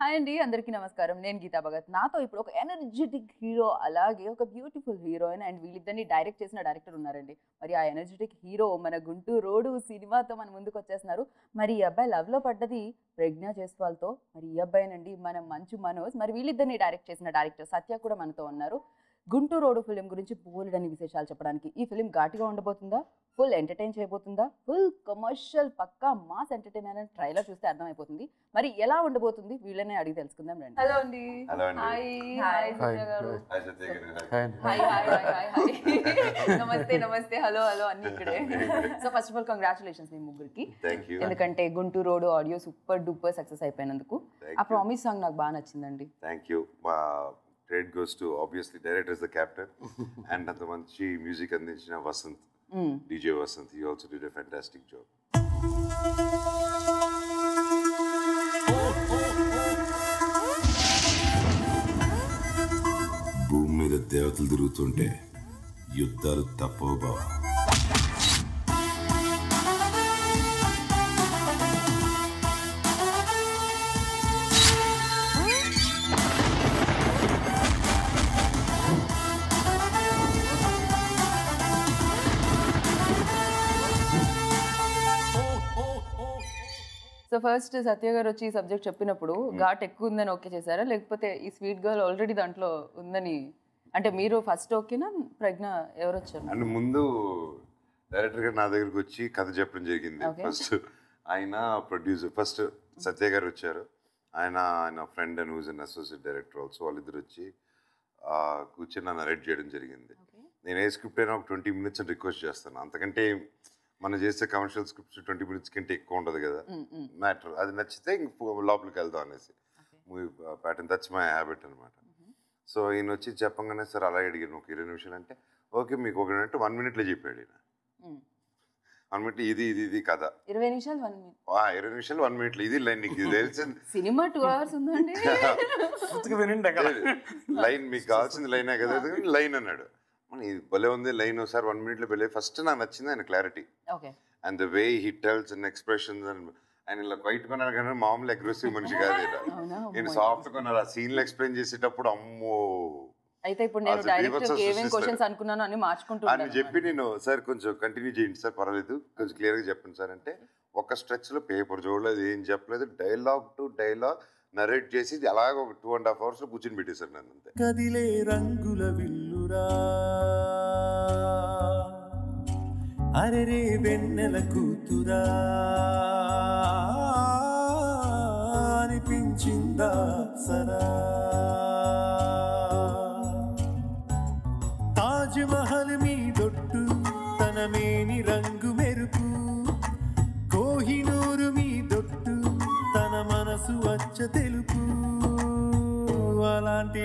Hi అండి, అందరికీ నమస్కారం. నేను గీతా భగత్. నాతో ఇప్పుడు ఒక ఎనర్జెటిక్ హీరో, అలాగే ఒక బ్యూటిఫుల్ హీరోయిన్ అండ్ వీళ్ళిద్దరిని డైరెక్ట్ చేసిన డైరెక్టర్ ఉన్నారండి. మరి ఆ ఎనర్జెటిక్ హీరో మన గుంటూరు రోడ్ సినిమాతో మన ముందుకు వచ్చేస్తున్నారు. మరి ఈ అబ్బాయి లవ్లో పడ్డది ప్రజ్ఞా జైస్వాల్తో. మరి ఈ అబ్బాయినండి మన మంచు మనోజ్. మరి వీళ్ళిద్దరిని డైరెక్ట్ చేసిన డైరెక్టర్ సత్య కూడా మనతో ఉన్నారు. గుంటూరు రోడ్ ఫిలిం గురించి బోలెడని విశేషాలు చెప్పడానికి. ఈ ఫిలిం ఘాటుగా ఉండబోతుందా, ఫుల్ ఎంటర్టైన్ చేయబోతుందా, ఫుల్ కమర్షియల్ పక్కా మాస్ ఎంటర్టైనర్ అని ట్రైలర్ చూస్తే అర్థమైపోతుంది. మరి ఎలా ఉండబోతుంది వీళ్ళనే అడిగి తెలుసుకుందాం రండి. హలో అండి. హాయ్ హాయ్ సత్య గారు. Hi hi hi hi. నమస్తే నమస్తే, హలో హలో అన్ని ఇక్కడే. So first of all congratulations మీ ముగ్గురికి. ఎందుకంటే Guntur road audio super duper success అయిపోయినందుకు. ఆ ప్రామిస్ సాంగ్ నాకు బాగా నచ్చిందండి. Thank you. Credit goes to obviously director is the captain and the manchi music andinchina Vasant, DJ Vasant. He also did a fantastic job. భూమి మీద దేవతలు తిరుగుతుంటే యుద్ధాలు తప్పవు బావా. సో ఫస్ట్ సత్య గారు వచ్చి ఈ సబ్జెక్ట్ చెప్పినప్పుడు ఘాట్ ఎక్కువ ఉందని ఓకే చేశారా, లేకపోతే ఈ స్వీట్ గర్ల్ ఆల్రెడీ దాంట్లో ఉందని? అంటే మీరు ఫస్ట్ ఓకేనా, ప్రజ్ఞ ఎవరు వచ్చారు? అంటే ముందు డైరెక్టర్ గారు నా దగ్గరికి వచ్చి కథ చెప్పడం జరిగింది. ఫస్ట్ ఆయన ప్రొడ్యూసర్, ఫస్ట్ సత్య గారు వచ్చారు. ఆయన friend and who's and associate director also. వాళ్ళిద్దరు వచ్చి కూర్చొని నన్ను నరేట్ చేయడం జరిగింది. నేను ఏ స్క్రిప్ట్ అయినా ఒక 20 minutes అని రిక్వెస్ట్ చేస్తాను. అంతకంటే మనం చేసే కమర్షియల్ స్క్రిప్ట్స్ 20 minutes కంటే ఎక్కువ ఉండదు కదా మ్యాటర్. అది నచ్చితే ఇంక లోపలికి వెళ్దాం అనేసి movie pattern. That's my habit అనమాట. సో ఈయన వచ్చి చెప్పగానే సార్ అలా అడిగాను ఒక 20 నిమిషాలు అంటే ఓకే మీకు ఒక 1 minute చెప్పాడు ఈయన. 1 minute ఇది ఇది ఇది కథ. 20 నిమిషాలు 20 నిమిషాలు 1 minute ఇది లైన్. నీకు తెలిసింది సినిమా 2 hours ఉందండి. లైన్ మీకు కావాల్సింది లైనే కదా, లైన్ అన్నాడు. ఇది భలే ఉంది లైన్, సార్ 1 minute భలే. ఫస్ట్ నాకు నచ్చింది ఆయన clarity and the way he tells and expressions. And ఆయన ఇలా క్వైట్ కొన్నారు కానీ మామూలు అగ్రెసివ్ మనిషి కాదు. నేను సాఫ్ట్ కొన్నారు. ఆ సీన్లు ఎక్స్ప్లెయిన్ చేసేటప్పుడు అమ్మో. అయితే ఇప్పుడు నేను డైరెక్టర్ ఏమేం క్వశ్చన్స్ అనుకున్నాను అని మార్చుకుంటున్నాను అని చెప్పి నేను సార్ కొంచెం కంటిన్యూ చేయండి సార్, పర్వాలేదు కొంచెం క్లియర్గా చెప్పండి సార్ అంటే ఒక స్ట్రెచ్లో పేపర్ చూడలేదు, ఏం చెప్పలేదు, డైలాగ్ టు డైలాగ్ నరేట్ చేసి అలాగ ఒక 2.5 hours కూర్చొని పెట్టేశారు నన్ను. అంతే. కదిలే రంగుల విల్లురా అరెరే వెన్నెల కూతురా అనిపించిందా సరా. తాజ్ మహల్ మీ దొట్టు తన మేని రంగు మెరుపు, కోహినూరు మీ దొట్టు తన మనసు వచ్చ తెలుపు. అలాంటి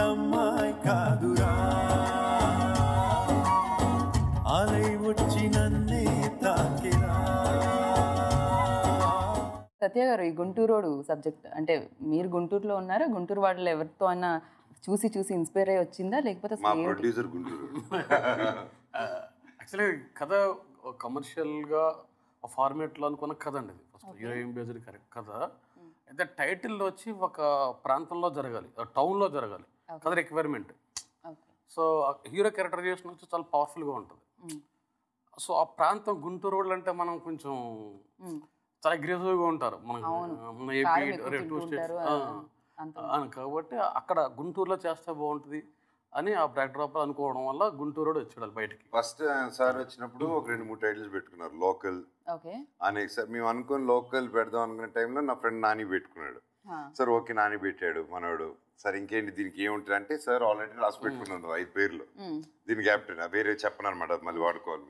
అమ్మాయి కాదురా అలై వచ్చి నన్నే తాకిరా. సత్య గారు, ఈ గుంటూరు రోడ్ సబ్జెక్ట్ అంటే మీరు గుంటూరులో ఉన్నారా, గుంటూరు వాళ్ళు ఎవరితో అన్నా చూసి ఇన్స్పైర్ అయ్యి వచ్చిందా, లేకపోతే ప్రొడ్యూసర్ గుంటూరు? యాక్చువల్లీ కథ కమర్షియల్గా ఫార్మేట్లో అనుకున్న కథ అండి. ఇది ఫస్ట్ హీరోయిన్ బేస్డ్ కథ. అయితే టైటిల్ వచ్చి ఒక ప్రాంతంలో జరగాలి, టౌన్లో జరగాలి కథ రిక్వైర్మెంట్. సో హీరో క్యారెక్టరైజేషన్ వచ్చి చాలా పవర్ఫుల్గా ఉంటుంది. సో ఆ ప్రాంతం గుంటూరు రోడ్లు అంటే మనం కొంచెం చాలా అగ్రెసివ్గా ఉంటారు మన ఏపీ 2 states కాబట్టి అక్కడ గుంటూరులో చేస్తే బాగుంటుంది అని ఆ బ్యాక్డ్రాప్ అనుకోవడం వల్ల గుంటూరు రోడ్ వచ్చాడు బయటకి. ఫస్ట్ సార్ వచ్చినప్పుడు ఒక 2-3 టైటిల్స్ పెట్టుకున్నారు. లోకల్ అని సార్ మేము అనుకుని లోకల్ పెడదాం అనుకునే టైంలో నా ఫ్రెండ్ నాని పెట్టుకున్నాడు. సార్ ఓకే నాని పెట్టాడు మనోడు. సార్ ఇంకేంటి దీనికి ఏముంటుంది అంటే సార్ ఆల్రెడీ రాసి పెట్టుకున్నాను 5 పేర్లు. దీని క్యాప్టెన్ వేరే చెప్పను అనమాట, మళ్ళీ వాడుకోవాలి.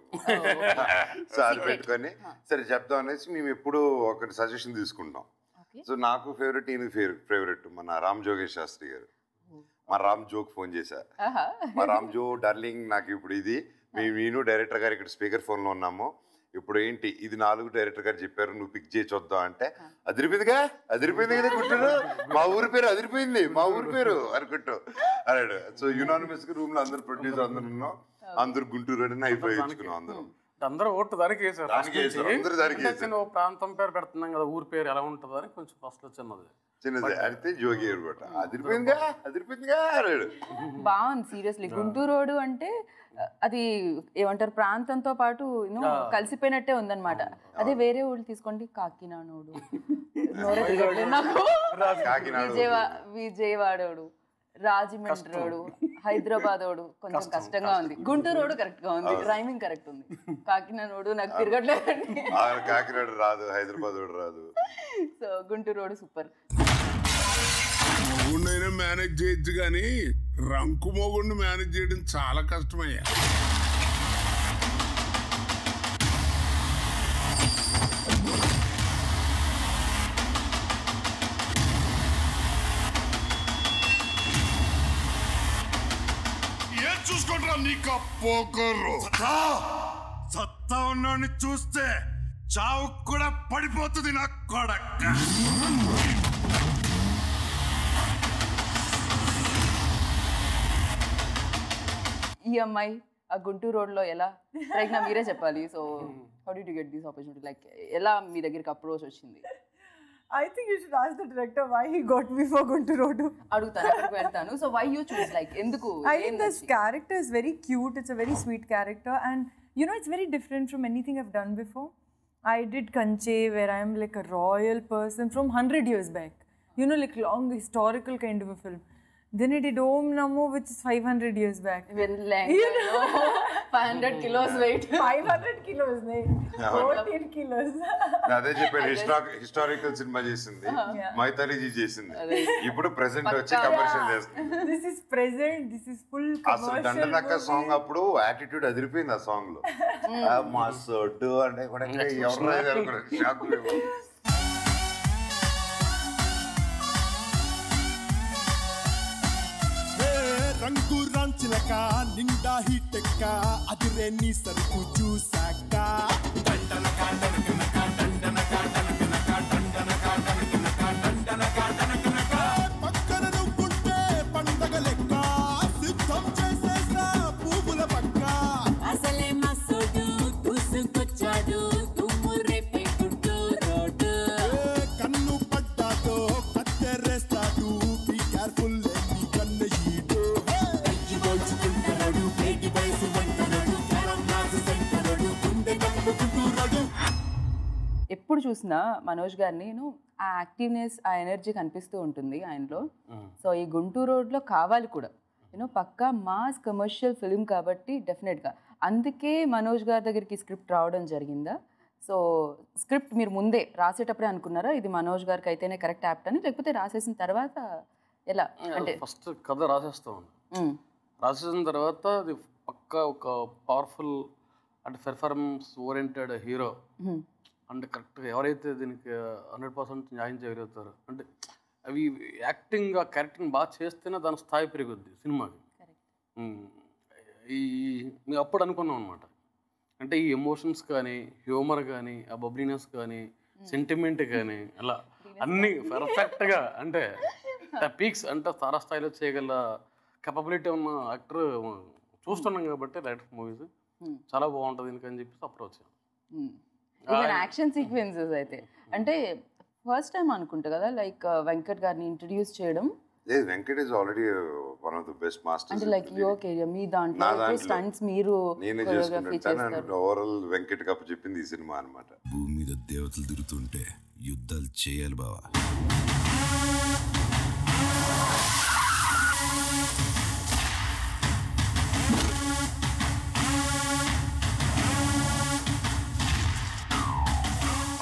సో అది పెట్టుకొని సరే చెప్తాం అనేసి మేము ఎప్పుడు ఒకటి సజెషన్ తీసుకుంటాం. సో నాకు ఫేవరెట్ ఈయన ఫేవరెట్ మన రామ్ జోగేష్ శాస్త్రి గారు. మా రామ్ జోక్ ఫోన్ చేశా, మా రామ్ జో డార్లింగ్ నాకు ఇప్పుడు ఇది నేను డైరెక్టర్ గారు ఇక్కడ స్పీకర్ ఫోన్లో ఉన్నాము, ఇప్పుడు ఏంటి ఇది 4 డైరెక్టర్ గారు చెప్పారు నువ్వు పిక్ చేసి చూద్దాం అంటే అదిరిపోయింది కదా గుంటూరు, మా ఊరి పేరు అదిరిపోయింది, మా ఊరి పేరు అనుకుంటూ అన్నాడు. సో యునానిమస్ గా రూమ్ లో అందరు ప్రొడ్యూసర్ అందరు ఉన్నాం, అందరు గుంటూరు అని అయిపోయించుకున్నాం. అందరూ ఓటు దానికి వేసారు. ప్రాంతం పేరు పెడుతున్నాం కదా, ఊరి పేరు ఎలా ఉంటుంది అని కొంచెం ఫస్ట్ చిన్నది. చిన్నది అడితే జోగి అనమాట. అదిరిపోయిందిగా అన్నాడు. బాగుంది సీరియస్లీ. గుంటూరోడు అంటే అది ఏమంటారు ప్రాంతంతో పాటు కలిసిపోయినట్టే ఉందన్నమాట. అదే వేరే ఊళ్ళు తీసుకోండి, కాకినాడోడు, విజయవాడోడు, రాజమండ్రోడు, హైదరాబాదోడు కొంచెం కష్టంగా ఉంది. గుంటూరోడు కరెక్ట్ గా ఉంది, రైమింగ్ కరెక్ట్ ఉంది. కాకినాడోడు నాకు తిరగట్లేదండి. కాకినాడ రాదు, హైదరాబాద్ రాదు. సో గుంటూరోడు సూపర్. మొగుండైనా మేనేజ్ చేయొచ్చు కానీ రంకు మొగుండు మేనేజ్ చేయడం చాలా కష్టమయ్యా. ఏం చూసుకుంటారా నీకు పోకరు సత్తా ఉన్నాడిని చూస్తే చావు కూడా పడిపోతుంది నా కొడక్క. ఈ అమ్మాయి ఆ గుంటూరు రోడ్లో ఎలా ప్రజ్ఞ మీరే చెప్పాలి. So how did you get this opportunity, like ఎలా మీ దగ్గరికి అప్రోచ్ వచ్చింది? I think you should ask the director why he got me for Guntur Rodu. అడుగుతాను, అక్కడికి వెళ్తాను. So why you choose, like ఎందుకు? I think this character is very cute. It's a very sweet character, and you know it's very different from anything I've done before. I did Kanche, where I'm like a royal person from 100 years back. You know, like long historical kind of a film. Then I did Om Namo, which is 500 years back. 500 kilos weight. 500 kilos, nahi. 14 kilos. అదే చెప్పాను, historical cinema చేసింది, mythology చేసింది, ఇప్పుడు present వచ్చి commercial చేస్తుంది. This is present, this is full commercial. అసలు దండనక్క song అప్పుడు attitude అదిరిపోయింది ఆ సాంగ్ లో. మా సొడ్డు అంటే కూడా ఎవరు షాక్. రంగు రాంచిలక నిండా హీటెక్క అదిరే నీ సరుకు చూసాక పక్కన నువ్వుంటే పండగ లెక్క సిద్ధం చేసేసా పువ్వుల పక్క. అసలే మసోడు దూసుకొచ్చాడు తుమ్మురేపే గుంటూరోడు. కన్ను పడ్డాతో కత్తెరేస్తాడు, బీ కేర్ఫుల్ నీ కన్ను ఈడు. ఎప్పుడు చూసినా మనోజ్ గారిని ఆ యాక్టివ్నెస్, ఆ ఎనర్జీ కనిపిస్తూ ఉంటుంది ఆయనలో. సో ఈ గుంటూరు రోడ్లో కావాలి కూడా, పక్కా మాస్ కమర్షియల్ ఫిల్మ్ కాబట్టి డెఫినెట్గా అందుకే మనోజ్ గారి దగ్గరికి స్క్రిప్ట్ రావడం జరిగిందా? సో స్క్రిప్ట్ మీరు ముందే రాసేటప్పుడే అనుకున్నారా ఇది మనోజ్ గారికి అయితేనే కరెక్ట్ యాప్ట్ అని, లేకపోతే రాసేసిన తర్వాత ఎలా? అంటే ఫస్ట్ కథ రాసేస్తాం, రాసేసిన తర్వాత అది పక్కా ఒక పవర్ఫుల్ అంటే పెర్ఫార్మెన్స్ ఓరియంటెడ్ హీరో అంటే కరెక్ట్గా ఎవరైతే దీనికి 100% న్యాయం చేయగలుగుతారు అంటే అవి యాక్టింగ్ ఆ క్యారెక్టర్ని బాగా చేస్తేనే దాని స్థాయి పెరుగుద్ది సినిమాకి. మేము అప్పుడు అనుకున్నాం అనమాట, అంటే ఈ ఎమోషన్స్ కానీ, హ్యూమర్ కానీ, ఆ బబ్లీనెస్ కానీ, సెంటిమెంట్ కానీ అలా అన్నీ పర్ఫెక్ట్గా అంటే పీక్స్ అంటే తారాస్థాయిలో చేయగల కెపబిలిటీ ఉన్న యాక్టర్ చూస్తున్నాం కాబట్టి డైరెక్టర్ మూవీస్ చాలా బాగుంటుంది అని చెప్పేసి అప్రోచ్. ఈవెన్ యాక్షన్ సీక్వెన్సెస్ అయితే అంటే ఫస్ట్ టైం అనుకుంటా కదా లైక్ వెంకట్ గారిని ఇంట్రడ్యూస్ చేయడం. Venkat is already one of the best masters. అంటే లైక్ యువర్ కెరియర్ మీ దాంట్లో స్టంట్స్ మీరు నేనే చేసుకుంటాను. ఓవరాల్ వెంకట్ కప్ చెప్పింది ఈ సినిమా అన్నమాట. భూమి మీద దేవతలు తిరుగుతుంటే యుద్ధాలు చేయాలి బావా.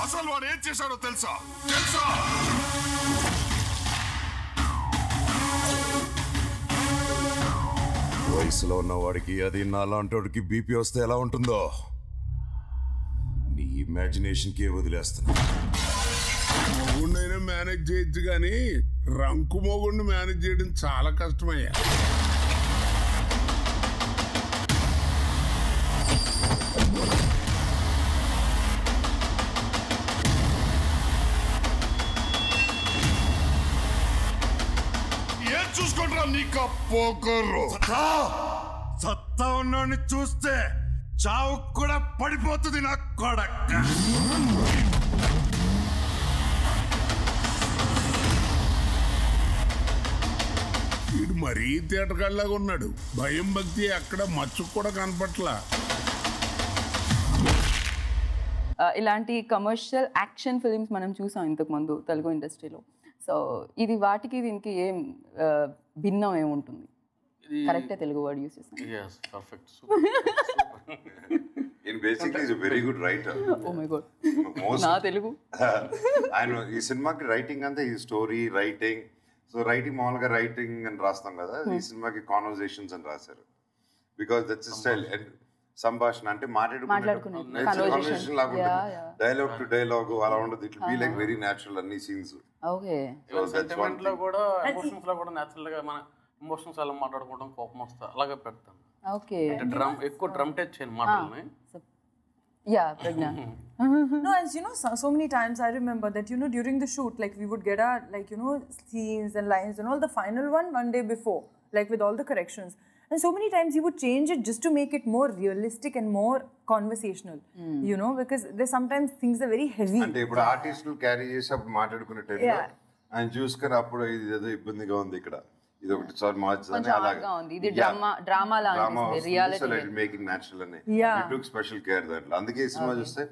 అసలు వాడు ఏం చేశాడో తెలుసా? వయసులో ఉన్నవాడికి అది నాలాంటి బీపీ వస్తే ఎలా ఉంటుందో నీ ఇమాజినేషన్కే వదిలేస్తున్నా. మొగుండైనా మేనేజ్ చేయొచ్చు కానీ రంకు మొగుండు మేనేజ్ చేయడం చాలా కష్టమయ్యా. చూసుకుంటారా నీకు పోకరు సత్తా ఉన్నాడిని చూస్తే చావు కూడా పడిపోతుంది నా కొడక్క. మరీ తేటగాళ్ళగా ఉన్నాడు. భయం భక్తి అక్కడ మచ్చుకు కూడా కనపట్లా. ఇలాంటి కమర్షియల్ యాక్షన్ ఫిలిమ్స్ మనం చూసాం ఇంతకుముందు తెలుగు ఇండస్ట్రీలో. సో ఇది వాటికి దీనికి ఏం భిన్నం ఏముంటుంది? కరెక్టే తెలుగు వర్డ్ యూస్ చేస్తాను. yes perfect in basically is a very good writer. Oh my god. Most నా తెలుగు ఆయన ఈ సినిమాకి రైటింగ్ అంతా ఈ స్టోరీ రైటింగ్. సో రైటింగ్ మామూలుగా రైటింగ్ అని రాస్తాం కదా, ఈ సినిమాకి కాన్వర్జేషన్స్ అని రాశారు. Because that's style. సంభాషణ అంటే కాన్వర్సేషన్ లాగా ఉంటుంది. డైలాగ్ టు డైలాగ్ అలా ఉండదు. It be like very natural అన్ని సీన్స్. ఓకే. సెంటిమెంట్ లో కూడా ఎమోషన్స్ లో కూడా న్యాచురల్ గా మన ఎమోషన్స్ అలా మాట్లాడుకోవడం, కోపం వస్తా అలాగే పెడతాను. ఓకే. డ్రమ్ ఎక్కువ డ్రమ్ టచ్ చేయను మాటల్ని. Yeah, Pragna. No, as you know, so many times I remember that, you know, during the shoot, like we would get our, like, you know, scenes and lines and all, the final one day before, like with all the corrections. And so many times he would change it just to make it more realistic and more conversational, you know, because there's sometimes things are very heavy. అంటే ఇప్పుడు ఆర్టిస్టులు carry చేసి అప్పుడు మాట్లాడుకునే టైంలో ఆయన చూసుకొని అప్పుడు ఇది ఏదో ఇబ్బందిగా ఉంది ఇక్కడ, ఇది ఒకటి సార్ మార్చదని అలాగా ఉంది. ఇది డ్రామా లాగా రియాలిటీ మేకింగ్ న్యాచురల్ అని టుక్ స్పెషల్ కేర్ దాంట్లో. అందుకే ఈ సినిమా చూస్తే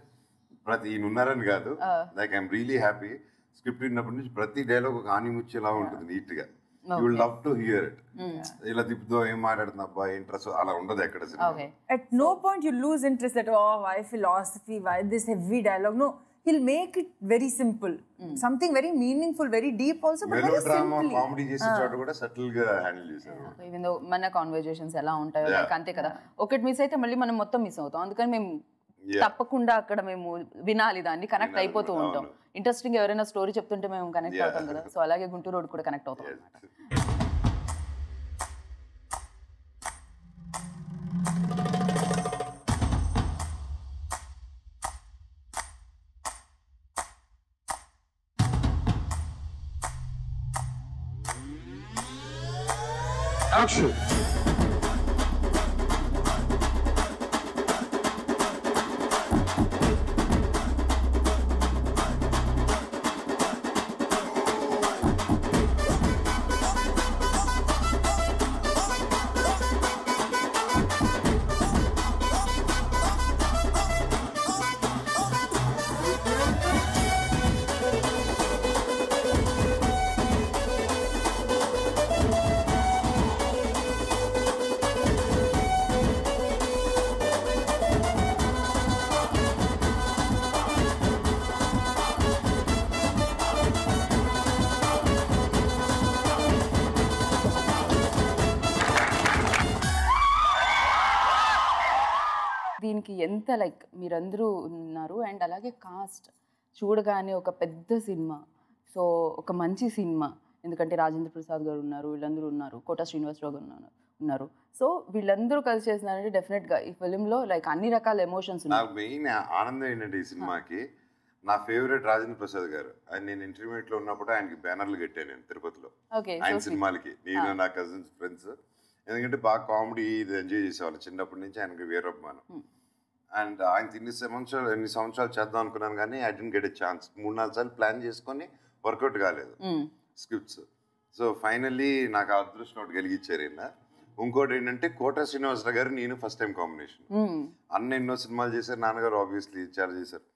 ప్రతి ఈయన ఉన్నారని కాదు, like I'm really happy. Script విన్నప్పటి నుంచి ప్రతి డైలాగ్ ఒక ఆనిముచ్చేలా ఉంటుంది నీట్ గా. You will love to hear it. ఇలా తిప్పుతో ఏం మాట్లాడుతున్నా అబ్బా ఇంట్రెస్ట్ అలా ఉండదు ఎక్కడ. At no point you lose interest that, oh, why philosophy, why this heavy dialogue. No, he'll make it very simple, something very meaningful, very deep also, but very simply. Comedy చేసే చోట కూడా subtle గా handle చేశారు. Even though మన conversations ఎలా ఉంటాయో like అంతే కదా, ఒకటి మిస్ అయితే మళ్ళీ మనం మొత్తం మిస్ అవుతాం. అందుకని మేము తప్పకుండా అక్కడ మేము వినాలి, దాన్ని కనెక్ట్ అయిపోతూ ఉంటాం. ఇంట్రెస్టింగ్ ఎవరైనా స్టోరీ చెప్తుంటే మేము కనెక్ట్ అవుతాం కదా. సో అలాగే గుంటూరు రోడ్ కూడా కనెక్ట్ అవుతాం అన్నమాట. Action. దీనికి ఎంత లైక్ మీరందరూ ఉన్నారు అండ్ అలాగే కాస్ట్ చూడగానే ఒక పెద్ద సినిమా, సో ఒక మంచి సినిమా. ఎందుకంటే రాజేంద్ర ప్రసాద్ గారు ఉన్నారు, వీళ్ళందరూ ఉన్నారు, కోట శ్రీనివాసరావు గారు ఉన్నారు. సో వీళ్ళందరూ కలిసి చేస్తున్నారంటే డెఫినెట్గా ఈ ఫిలింలో లైక్ అన్ని రకాల ఎమోషన్స్ ఉన్నాయి. నాకు మెయిన్ ఆనందం ఏంటంటే ఈ సినిమాకి నా ఫేవరెట్ రాజేంద్ర ప్రసాద్ గారు. ఆయన నేను ఇంటర్మీడియట్ లో ఉన్నప్పుడు ఆయనకి బ్యానర్లు కట్టాను నేను తిరుపతిలో ఆయన సినిమాలకి, నేను నా కజిన్స్ ఫ్రెండ్స్. ఎందుకంటే బాగా కామెడీ ఇది ఎంజాయ్ చేసేవాళ్ళు చిన్నప్పటి నుంచి. ఆయనకి వీరభిమానం. అండ్ ఆయన ఎన్ని సంవత్సరాలు చేద్దాం అనుకున్నాను కానీ I didn't get a chance. 3-4 సార్లు ప్లాన్ చేసుకొని వర్కౌట్ కాలేదు స్క్రిప్ట్స్. సో ఫైనల్లీ నాకు ఆ అదృష్టం ఒకటి కలిగించారు ఆయన. ఇంకోటి ఏంటంటే కోట శ్రీనివాసరావు గారు నేను ఫస్ట్ టైం కాంబినేషన్. అన్న ఎన్నో సినిమాలు చేశారు, నాన్నగారు ఆబ్వియస్లీ చాలా చేశారు.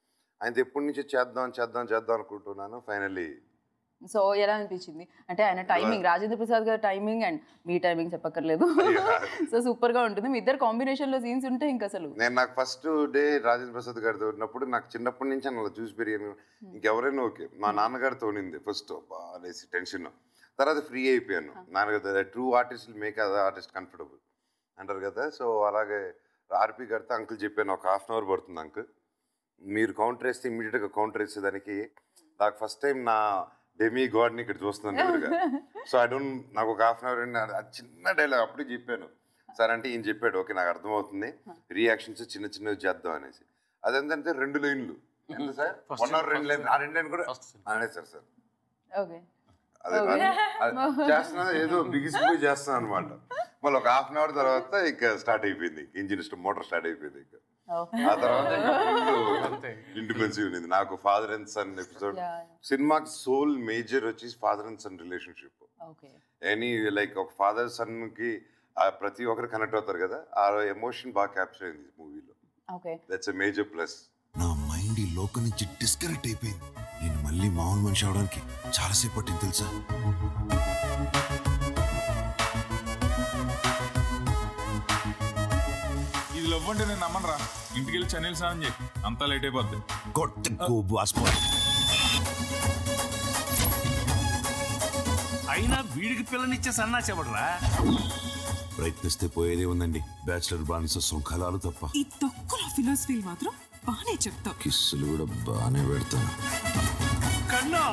ఆయన ఎప్పటి నుంచో చేద్దాం అనుకుంటున్నాను. ఫైనల్లీ సో ఎలా అనిపించింది అంటే ఆయన టైమింగ్, రాజేంద్ర ప్రసాద్ గారి టైమింగ్ అండ్ మీ టైమింగ్ చెప్పక్కర్లేదు. సో సూపర్ గా ఉంటుంది. మీ ఇద్దరు కాంబినేషన్ లో సీన్స్ ఉంటే ఇంకా అసలు నాకు ఫస్ట్ డే రాజేంద్ర ప్రసాద్ గారితో ఉన్నప్పుడు నాకు చిన్నప్పటి నుంచి అలా చూసి పెరిగాను. ఇంకెవరైనా ఓకే, మా నాన్నగారితో ఉన్నింది ఫస్ట్ అనేసి టెన్షన్. తర్వాత ఫ్రీ అయిపోయాను. నాన్నగారు true artist make other artist comfortable అంటారు కదా. సో అలాగే ఆర్పి గారితో అంకుల్ చెప్పాను, ఒక 1/2 అవర్ పడుతుంది అంకుల్, మీరు కౌంటర్ వేస్తే ఇమ్మీడియట్గా కౌంటర్ వేసేదానికి. నాకు ఫస్ట్ టైం నా డెమీ గాడ్ని ఇక్కడ చూస్తున్నాను ఎదురుగా. సో నాకు ఒక 1/2 అవర్ చిన్న డైలాగ్ అప్పుడే చెప్పాను సార్. అంటే ఈయన చెప్పాడు, ఓకే నాకు అర్థమవుతుంది, రియాక్షన్స్ చిన్నవి చేద్దాం అనేసి. అదేంటంటే 2 లైన్లు ఎంత సార్, 1 అవర్ 2 లైన్లు, ఆ 2 లైన్ కూడా అనేసారు సార్. ఓకే అదే చేస్తున్నా, ఏదో బిగిసిపోయి చేస్తున్నాను అనమాట. మళ్ళీ ఒక 1/2 అవర్ తర్వాత ఇంకా స్టార్ట్ అయిపోయింది ఇంజిన్, మోటార్ స్టార్ట్ అయిపోయింది. ఇంకా ఆ తర్వాత ఇంటికి వచ్చి ఉన్నది నాకు ఫాదర్ అండ్ సన్ ఎపిసోడ్. సినిమాకి సోల్ మేజర్ వచ్చి father and son relationship. Any like ఒక ఫాదర్ సన్ కి ప్రతి ఒక్కరు కనెక్ట్ అవుతారు కదా, ఆ ఎమోషన్ బాగా క్యాప్చర్ అయింది మూవీలో. That's a major plus. నా మైండ్ ఈ లోకం నుంచి డిస్కనెక్ట్ అయిపోయింది. నేను మళ్ళీ మామూలు మనిషి అవడానికి చాలాసేపు పట్టింది తెలుసా. ఇది లవ్ అంటే నేను నమ్మనరా. ఇంటికి వెళ్ళి చన్నీళ్ళు స్నానం చేయి, అంతా లేట్ అయిపోద్ది. అయినా వీడికి పిల్లనిచ్చే సన్నాసి ఎవడరా? ప్రయత్నిస్తే పోయేదే ఉందండి. బ్యాచిలర్ బానిస సొంఖలాలు తప్ప. ఈ తొక్కల ఫిలాసఫీ మాత్రం బానే చెప్తావు. కిస్సులు కూడా బానే పెడతాను. కన్నా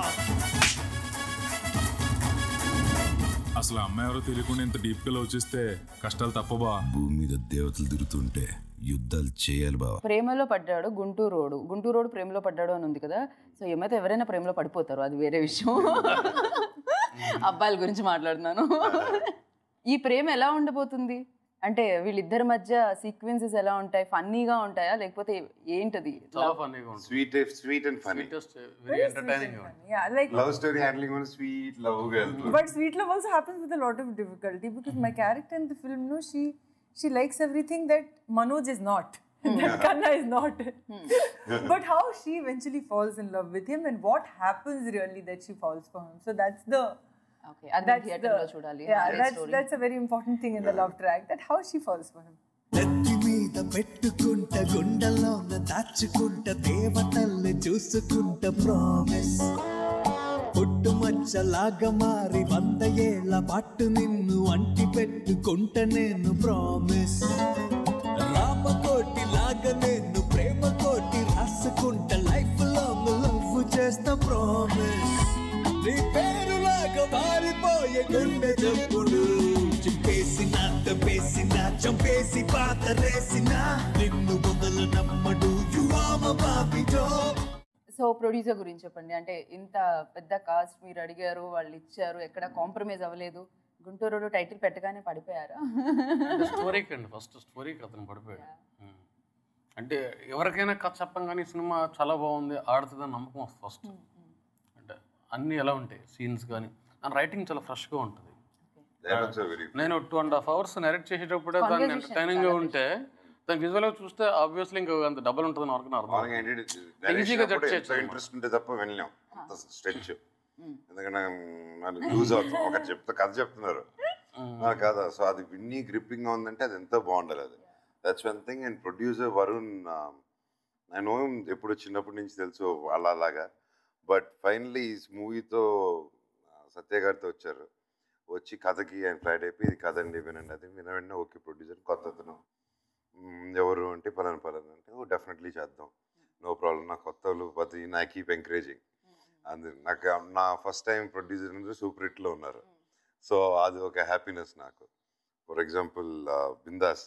అసలు అమ్మాయి ఎవరో తెలియకుండా ఇంత డీప్ గా లవ్ చేస్తే కష్టాలు తప్పబా. భూమి మీద దేవతలు తిరుగుతుంటే యుద్ధాలు చేయాలి బావా. ప్రేమలో పడ్డాడు గుంటూరోడు ప్రేమలో పడ్డాడు అని ఉంది కదా. సో ఏమైతే ఎవరైనా ప్రేమలో పడిపోతారు, అది వేరే విషయం. అబ్బాయిల గురించి మాట్లాడుతున్నాను. ఈ ప్రేమ ఎలా ఉండబోతుంది అంటే వీళ్ళిద్దరి మధ్య సీక్వెన్సెస్ ఎలా ఉంటాయి? ఫన్నీగా ఉంటాయా లేకపోతే ఏంటది? చాలా ఫన్నీగా ఉంటుంది. Sweet and funny. Very entertaining. Yeah, like love story handling on sweet love girl. But sweet love also happens with a lot of difficulty because my character in the film, no, she likes everything that Manoj is not. That Kanna is not. But how she eventually falls in love with him and what happens really that she falls for him. So that's the that's a very important thing in the love track, that how she falls for him. నెత్తి మీద పెట్టుకుంట గుండెల్లోన దాచుకుంట దేవతల్ని చూసుకుంట promise. పుట్టుమచ్చలాగా మారి 100 ఏళ్ల పాటు నిన్ను అంటి పెట్టుకుంట నేను ప్రామిస్. రామకోటి లాగా నేను ప్రేమ కోటి రాసుకుంట లైఫ్ లాంగ్ లవ్ చేస్తా ప్రామిస్. నీ పేరులాగా మారిపోయే గుండె జప్పుడు చింపేసిన తప్పేసిన చంపేసి పాతరేసిన నిన్ను మొదలు నమ్మడు యువామ బాబిజో. సో ప్రొడ్యూసర్ గురించి చెప్పండి. అంటే ఇంత పెద్ద కాస్ట్ మీరు అడిగారు, వాళ్ళు ఇచ్చారు, ఎక్కడ కాంప్రమైజ్ అవ్వలేదు. గుంటూరు టైటిల్ పెట్టగానే పడిపోయారా? స్టోరీకి అండి, ఫస్ట్ స్టోరీకి అతను పడిపోయాడు. అంటే ఎవరికైనా కథ చెప్పంగానే సినిమా చాలా బాగుంది, ఆడుతుందని నమ్మకం వస్తుంది ఫస్ట్. అంటే అన్నీ ఎలా ఉంటాయి సీన్స్ కానీ, అండ్ రైటింగ్ చాలా ఫ్రెష్గా ఉంటుంది. నేను 2.5 hours నరేట్ చేసేటప్పుడే దాన్ని ఎంటర్టైనింగ్గా ఉంటే దాని విజువల్గా చూస్తే ఆబ్వియస్లీ ఇంకా అంత డబల్ ఉంటుందని వరకు అర్థం. ఈజీగా జడ్జ్ చేయొచ్చు. ఇంట్రెస్ట్ ఉంటే తప్ప వెళ్ళాం అంత స్ట్రెచ్. ఎందుకంటే లూజ్ అవుతాం. ఒక కథ చెప్తున్నారు కదా, సో అది విన్నీ గ్రిప్పింగ్గా ఉందంటే అది ఎంతో బాగుండాలి. అది that's one thing. And producer Varun, నేను ఎప్పుడు చిన్నప్పటి నుంచి తెలుసు అలాగా. బట్ ఫైనలీ ఈ మూవీతో సత్య గారితో వచ్చారు. వచ్చి కథకి ఆయన ఫ్లైట్ అయిపోయి ఇది కథ అండి వినండి, అది వెంటనే ఓకే ప్రొడ్యూసర్ కొత్త అతను ఎవరు అంటే పలానా అంటే ఓ డెఫినెట్లీ చేద్దాం, నో ప్రాబ్లం. నా కొత్త వాళ్ళు ప్రతి నా కీప్ ఎంకరేజింగ్. అందు నాకు నా ఫస్ట్ టైం ప్రొడ్యూసర్ అందరూ సూపర్ హిట్లో ఉన్నారు. సో అది ఒక హ్యాపీనెస్ నాకు. ఫర్ ఎగ్జాంపుల్ బిందాస్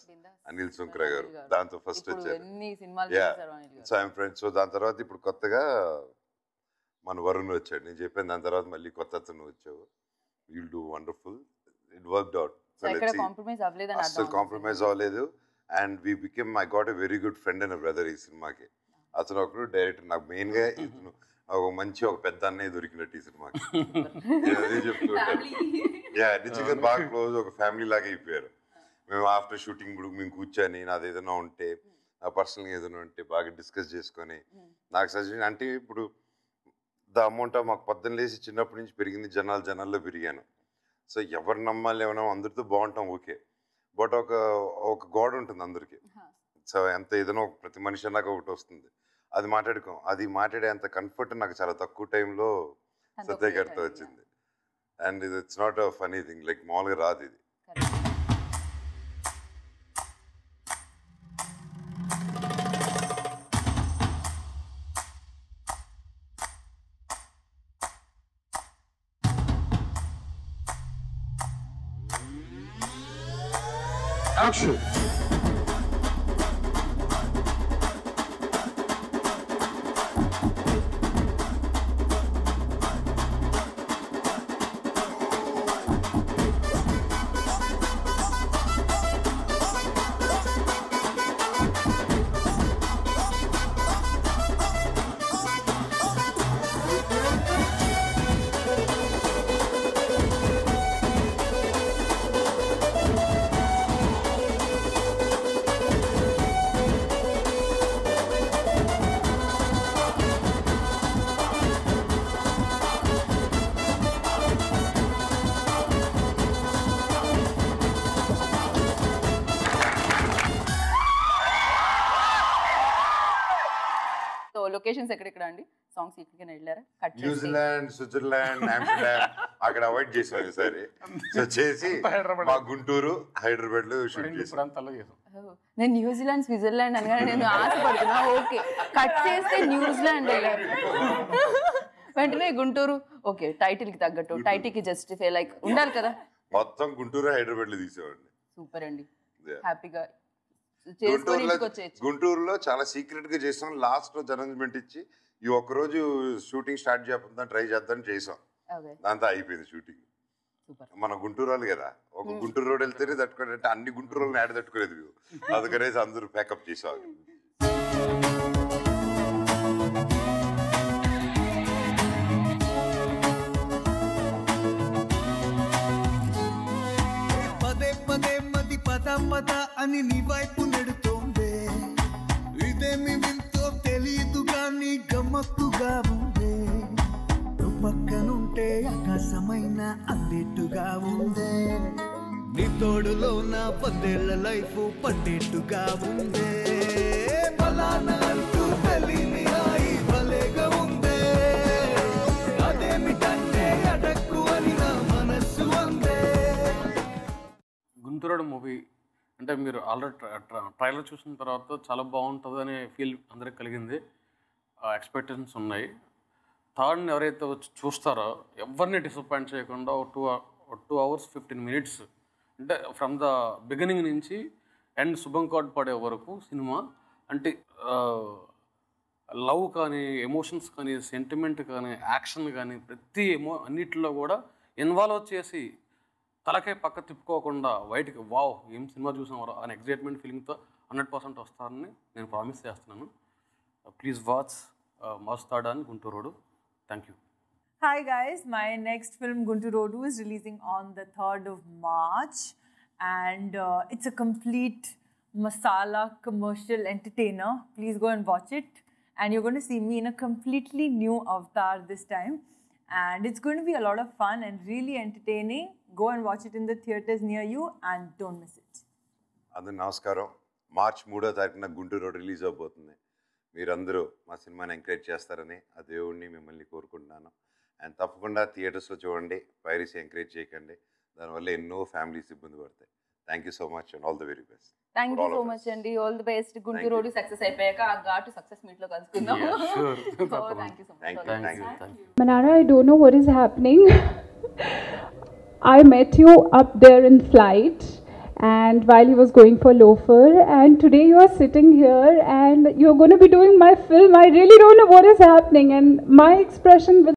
అనిల్ సుంకర గారు దాంతో ఫస్ట్ వచ్చారు. So I'm friends. సో దాని తర్వాత ఇప్పుడు కొత్తగా మన వరుణ్ వచ్చాడు. నేను చెప్పాను దాని తర్వాత మళ్ళీ కొత్త అతను వచ్చావు, you'll do wonderful. It worked out. So let's see. అసలు కాంప్రమైజ్ అవ్వలేదు. And we became, I got a very good friend and a brother ఈ సినిమాకి. అతను ఒకరు డైరెక్టర్. నాకు మెయిన్గా ఇతను ఒక మంచి ఒక పెద్ద అన్నయ్య దొరికినట్టు ఈ సినిమాకి. అదే చెప్తుంటాను. నిజంగా బాగా క్లోజ్, ఒక ఫ్యామిలీ లాగా అయిపోయారు. మేము ఆఫ్టర్ షూటింగ్ కూడా మేము కూర్చొని నాది ఏదైనా ఉంటే, నా పర్సనల్గా ఏదైనా ఉంటే బాగా డిస్కస్ చేసుకొని నాకు సజెషన్. అంటే ఇప్పుడు ద అమౌంట్ మాకు 14 లేసి చిన్నప్పటి నుంచి పెరిగింది, జనాల్లో పెరిగాను. సో ఎవరు నమ్మాలి ఏమన్నా అందరితో బాగుంటాం ఓకే, బట్ ఒక గోడ ఉంటుంది అందరికీ. సో ఎంత ఏదైనా ప్రతి మనిషి అన్నాక ఒకటి వస్తుంది, అది మాట్లాడుకోం. అది మాట్లాడే అంత కంఫర్ట్ నాకు చాలా తక్కువ టైంలో సత్య గారితో వచ్చింది. అండ్ ఇది it's not a funny thing, like మామూలుగా రాదు ఇది. Action! లొకేషన్స్ ఎక్కడెక్కడ అండి? సాంగ్స్ ఎక్కడికైనా వెళ్ళారా? న్యూజిలాండ్, స్విట్జర్లాండ్, ఆమ్స్టర్డామ్ అక్కడ అవాయిడ్ చేసాం ఈసారి. సో చేసి మా గుంటూరు, హైదరాబాద్ లో షూట్ చేసాం. నేను న్యూజిలాండ్, స్విట్జర్లాండ్ అనగానే నేను ఆశపడుతున్నా. ఓకే, కట్ చేస్తే న్యూజిలాండ్ వెళ్ళారు, వెంటనే గుంటూరు. ఓకే, టైటిల్ కి తగ్గట్టు, టైటిల్ కి జస్టిఫై లైక్ ఉండాలి కదా. మొత్తం గుంటూరు, హైదరాబాద్ లో తీసేవాడిని. సూపర్ అండి, హ్యాపీగా గుంటూరులో చాలా సీక్రెట్ గా చేసాం. లాస్ట్ రోజు అనౌన్స్మెంట్ ఇచ్చి ఈ ఒక్కరోజు షూటింగ్ స్టార్ట్ చేద్దాం, ట్రై చేద్దాం చేసాం. దాంతో అయిపోయింది షూటింగ్. మన గుంటూరు వాళ్ళు కదా, ఒక గుంటూరు రోడ్ వెళ్తేనే తట్టుకోవాలంటే అన్ని గుంటూరు వాళ్ళని యాడ్ తట్టుకోలేదు. అందుకనేసి అందరూ ప్యాకప్ చేసేవాళ్ళు. పదే పదే మది పద పద అని నీ వైపు నెడుతోందే, ఇదేమి వింతో తెలియదు కానీ గమ్మత్తుగా ఉందే. నువ్వు పక్కనుంటే ఆకాశమైన అందేట్టుగా ఉందే, నీ తోడులో నా 10 ఏళ్ల లైఫ్ పట్టేట్టుగా ఉందే. బలానా అంటూ తెలియని హాయి భలేగా ఉందే, అదేమిటంటే అడక్కు అని నా మనస్సు అందే. గుంటూరు మూవీ అంటే మీరు ఆల్రెడీ ట్రైలర్ చూసిన తర్వాత చాలా బాగుంటుంది అనే ఫీల్ అందరికి కలిగింది. ఎక్స్పెక్టేషన్స్ ఉన్నాయి. థర్డ్ని ఎవరైతే వచ్చి చూస్తారో ఎవరిని డిసప్పాయింట్ చేయకుండా 2 hours 15 minutes అంటే ఫ్రమ్ ద బిగినింగ్ నుంచి ఎండ్ శుభం కార్డ్ పడే వరకు సినిమా అంటే లవ్ కానీ, ఎమోషన్స్ కానీ, సెంటిమెంట్ కానీ, యాక్షన్ కానీ ప్రతి అన్నిటిలో కూడా ఇన్వాల్వ్ చేసి తలకే పక్క తిప్పుకోకుండా బయటికి వావ్ ఏం సినిమా చూసాం అనే ఎగ్జైట్మెంట్ ఫీలింగ్తో 100% వస్తారని నేను ప్రామిస్ చేస్తున్నాను. ప్లీజ్ వాచ్ మస్తాడా అని Guntur road. Thank you. Hi guys, my next film Guntur Rodu is releasing on the 3rd of March, and it's a complete masala commercial entertainer. Please go and watch it, and you're going to see me in a completely new avatar this time, and it's going to be a lot of fun and really entertaining. Go and watch it in the theaters near you and don't miss it. అందరూ నమస్కారం. March 3వ తారీఖున Guntur road release అవబోతుంది. మీరందరూ మా సినిమాని encourage చేస్తారని ఆ దేవుడిని మిమ్మల్ని కోరుకుంటున్నాను. అండ్ తప్పకుండా థియేటర్స్లో చూడండి, పైరసీ ఎంకరేజ్ చేయకండి, దానివల్ల ఎన్నో ఫ్యామిలీస్ ఇబ్బంది పడతాయి. Thank you so much and all the very best. Thank you so much అండి, all the best. Guntur road success అయిపోయాక ఆ ఘాటు సక్సెస్ మీట్ లో కలుసుకుందాం. Thank you so much. Manara, I don't know what is happening. I met you up there in flight and while he was going for Loafer, and today you are sitting here and you're going to be doing my film. I really don't know what is happening, and my expression with